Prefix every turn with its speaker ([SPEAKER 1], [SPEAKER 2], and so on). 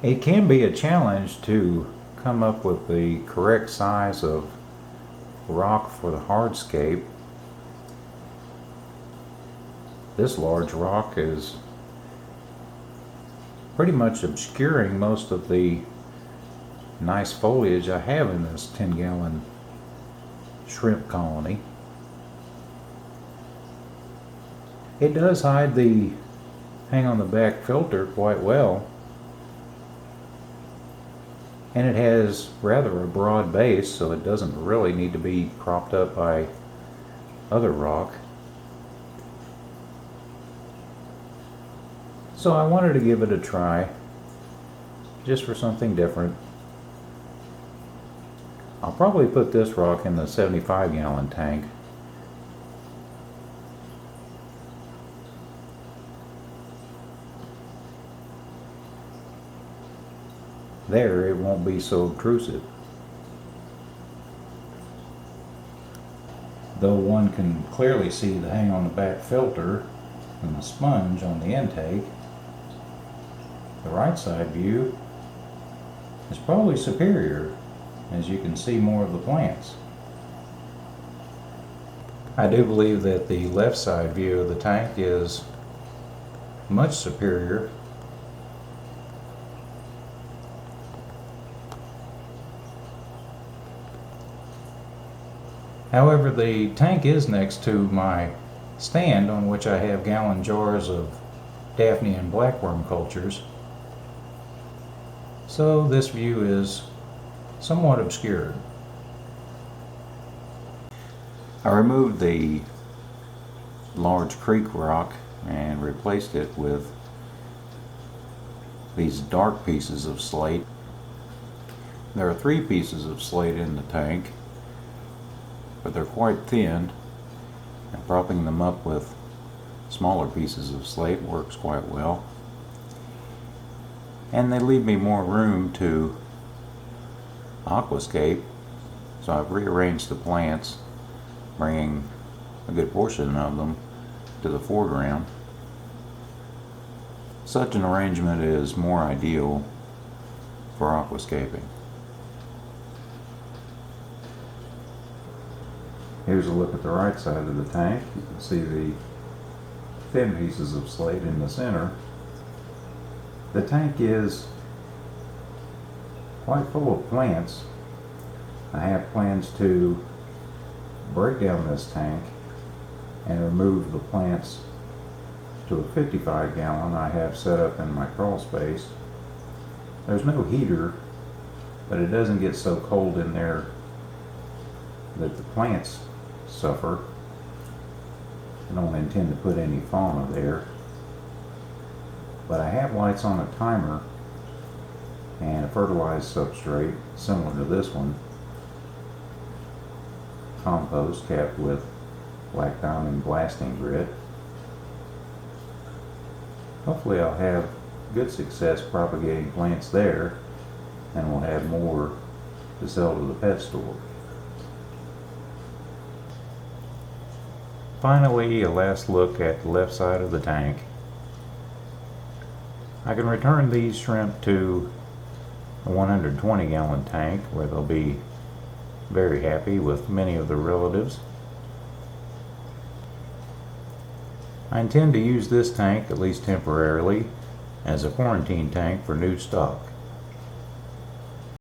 [SPEAKER 1] It can be a challenge to come up with the correct size of rock for the hardscape. This large rock is pretty much obscuring most of the nice foliage I have in this 10-gallon shrimp colony. It does hide the hang on the back filter quite well, and it has rather a broad base, so it doesn't really need to be propped up by other rock. So I wanted to give it a try, just for something different. I'll probably put this rock in the 75-gallon tank. There, it won't be so obtrusive. Though one can clearly see the hang on the back filter and the sponge on the intake, the right side view is probably superior, as you can see more of the plants. I do believe that the left side view of the tank is much superior. However, the tank is next to my stand on which I have gallon jars of Daphne and blackworm cultures, so this view is somewhat obscured. I removed the large creek rock and replaced it with these dark pieces of slate. There are 3 pieces of slate in the tank, but they're quite thin, and propping them up with smaller pieces of slate works quite well. And they leave me more room to aquascape, so I've rearranged the plants, bringing a good portion of them to the foreground. Such an arrangement is more ideal for aquascaping. Here's a look at the right side of the tank. You can see the thin pieces of slate in the center. The tank is quite full of plants. I have plans to break down this tank and remove the plants to a 55-gallon I have set up in my crawl space. There's no heater, but it doesn't get so cold in there that the plants suffer. I don't intend to put any fauna there, but I have lights on a timer and a fertilized substrate similar to this one, compost capped with black diamond blasting grit. Hopefully I'll have good success propagating plants there, and we'll have more to sell to the pet store. Finally, a last look at the left side of the tank. I can return these shrimp to a 120-gallon tank where they'll be very happy with many of their relatives. I intend to use this tank, at least temporarily, as a quarantine tank for new stock.